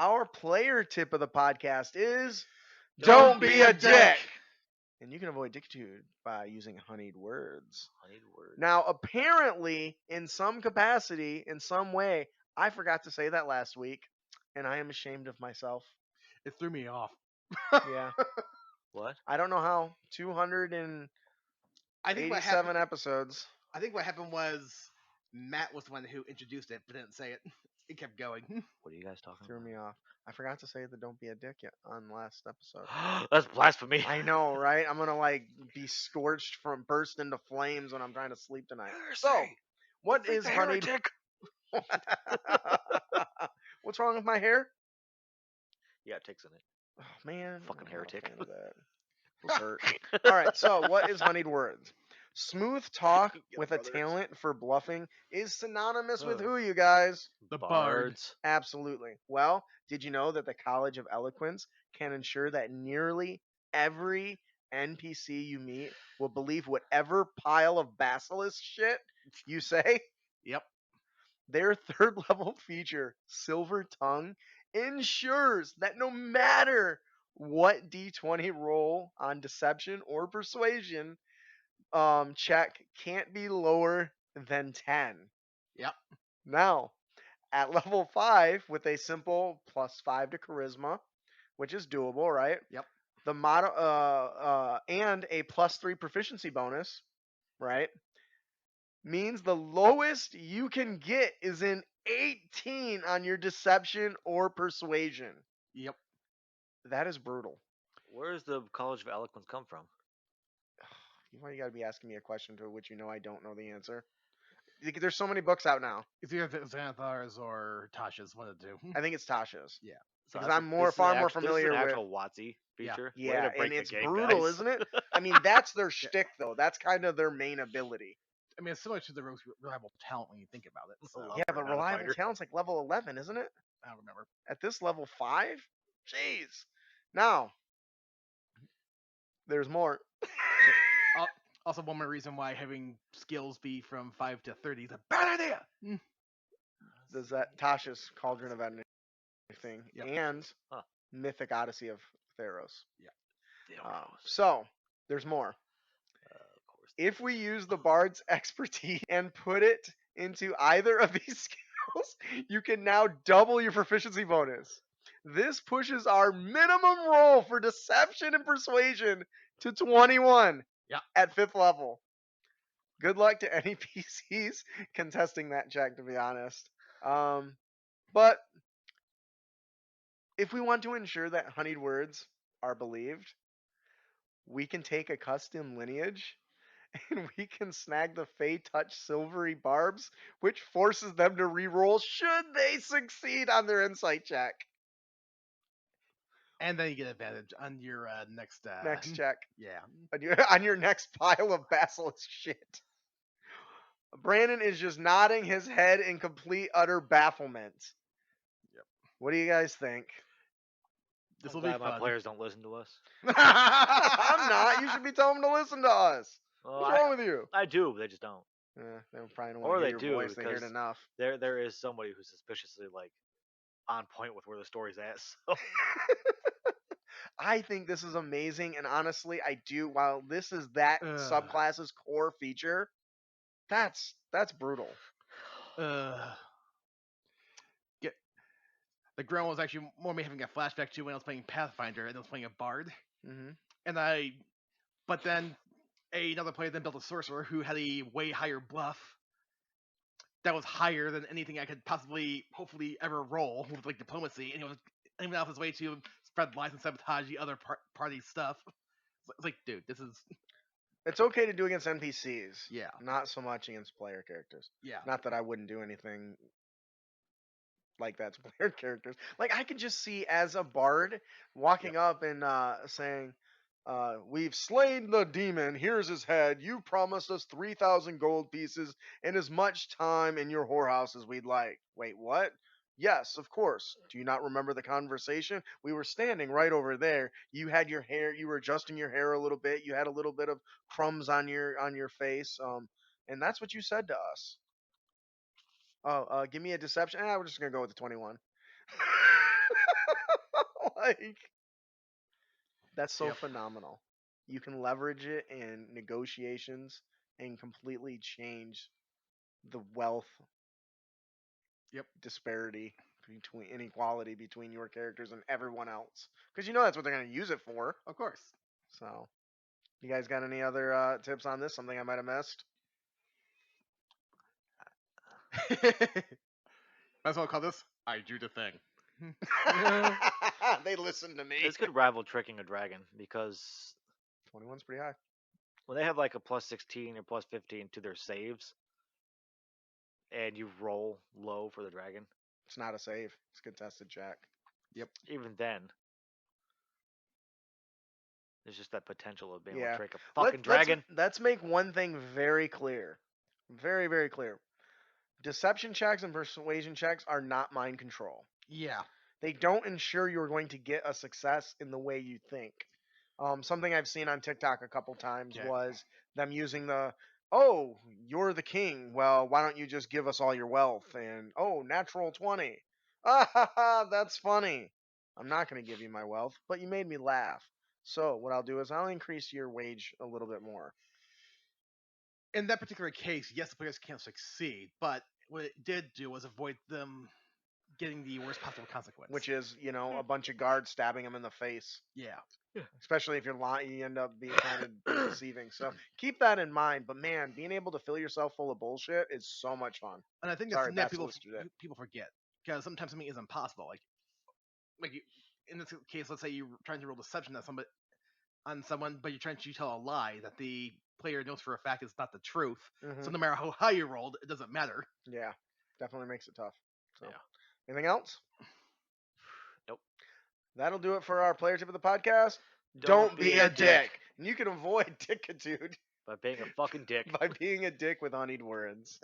Our player tip of the podcast is Don't be a dick. And you can avoid dickitude by using honeyed words. Honeyed word. Now, apparently, in some capacity, in some way, I forgot to say that last week, and I am ashamed of myself. It threw me off. Yeah. What? I don't know how. 287 I think what happened. episodes. I think what happened was Matt was the one who introduced it, but didn't say it. It kept going. What are you guys talking Threw me off. I forgot to say the don't be a dick yet on last episode. about? That's blasphemy. I know, right? I'm gonna be scorched from burst into flames when I'm trying to sleep tonight. So, what is honeyed? What's wrong with my hair? Yeah, it ticks in it. Oh man, Fucking I'm not a heretic. fan of that. Those hurt. All right, so what is honeyed words? Smooth talk Yeah, with brothers. a talent for bluffing is synonymous with Ugh. who, you guys? The bard. Bards. Absolutely. Well, did you know that the College of Eloquence can ensure that nearly every NPC you meet will believe whatever pile of basilisk shit you say? Yep. Their third level feature, Silver Tongue, ensures that no matter what D20 roll on deception or persuasion check can't be lower than 10. Yep. Now, at level 5 with a simple +5 to charisma, which is doable, right? Yep. The motto and a +3 proficiency bonus, right? Means the lowest you can get is an 18 on your deception or persuasion. Yep. That is brutal. Where does the College of Eloquence come from? Why you gotta be asking me a question to which you know I don't know the answer? There's so many books out now. It's either Xanathar's or Tasha's, one of the two. I think it's Tasha's. Yeah. Because that's I'm this is far more This familiar is an with. actual WotC feature. Way Yeah, to break and the it's game, brutal, guys. isn't it? I mean, that's their shtick, though. That's kind of their main ability. I mean, it's similar to the reliable talent when you think about it. So. Love Yeah, for but not a reliable fighter. talent's like level 11, isn't it? I don't remember. At this level 5? Jeez. Now, there's more. Also, one more reason why having skills be from 5 to 30 is a bad idea. There's that Tasha's Cauldron of anything, Yep. and Huh. Mythic Odyssey of Theros. Yeah, So, there's more. of course. If we use the bard's expertise and put it into either of these skills, you can now double your proficiency bonus. This pushes our minimum roll for deception and persuasion to 21 at 5th level. Good luck to any PCs contesting that check, to be honest. But if we want to ensure that honeyed words are believed, we can take a custom lineage and we can snag the Fey Touch Silvery Barbs, which forces them to reroll should they succeed on their insight check. And then you get advantage on your next check. Yeah. On your next pile of basilisk shit. Brandon is just nodding his head in complete, utter bafflement. Yep. What do you guys think? This I'm will be glad my fun. players don't listen to us. I'm not. You should be telling them to listen to us. Well, What's wrong with you? I do, they just don't. They probably don't Or want to they hear do, your voice. They hear it because enough. There is somebody who's suspiciously on point with where the story's at. So I think this is amazing, and honestly, I do. While this is that subclass's core feature, that's brutal. The ground was actually more me having a flashback to when I was playing Pathfinder and I was playing a bard, Mm-hmm. But then another player then built a sorcerer who had a way higher bluff that was higher than anything I could possibly, hopefully, ever roll with diplomacy, and he was aiming off his way to spread lies and sabotage the other party's stuff. It's like, dude, this is. It's okay to do against NPCs. Yeah. Not so much against player characters. Yeah. Not that I wouldn't do anything like that to player characters. Like, I could just see as a bard walking up and saying, we've slain the demon. Here's his head. You promised us 3,000 gold pieces and as much time in your whorehouse as we'd like. Wait, what? Yes, of course. Do you not remember the conversation? We were standing right over there. You had your hair. You were adjusting your hair a little bit. You had a little bit of crumbs on your face. And that's what you said to us. Oh, give me a deception. We're just gonna go with the 21. like that's so Yep. phenomenal. You can leverage it in negotiations and completely change the wealth Yep. disparity between inequality between your characters and everyone else. Because you know that's what they're going to use it for. Of course. So, you guys got any other tips on this? Something I might have missed? Might as well call this I Do the Thing. They listen to me. This could rival tricking a dragon because 21's pretty high. when they have like a plus 16 or plus 15 to their saves, and you roll low for the dragon, It's not a save. It's a contested check. even then, there's just that potential of being Yeah. able to trick a fucking dragon. Let's make one thing very clear. Very, very clear. Deception checks and persuasion checks are not mind control. Yeah. They don't ensure you're going to get a success in the way you think. Something I've seen on TikTok a couple times Okay. was them using the, oh, you're the king. Well, why don't you just give us all your wealth? And, oh, natural 20. Ah, ha, ha, that's funny. I'm not going to give you my wealth, but you made me laugh. So what I'll do is I'll increase your wage a little bit more. In that particular case, yes, the players can't succeed, but what it did do was avoid them getting the worst possible consequence. Which is, you know, a bunch of guards stabbing them in the face. yeah. Especially if you're lying, you end up being kind of deceiving. So keep that in mind. But man, being able to fill yourself full of bullshit is so much fun. And I think Sorry, that's something that that's people yesterday. people forget because sometimes something is impossible. Like in this case, let's say you're trying to roll deception on someone, but you're trying to tell a lie that the player knows for a fact is not the truth. Mhm. So no matter how high you rolled, it doesn't matter. Yeah, definitely makes it tough. So, Yeah. anything else? Nope. That'll do it for our player tip of the podcast. Don't be a dick. And you can avoid dickitude By being a fucking dick. by being a dick with honeyed words.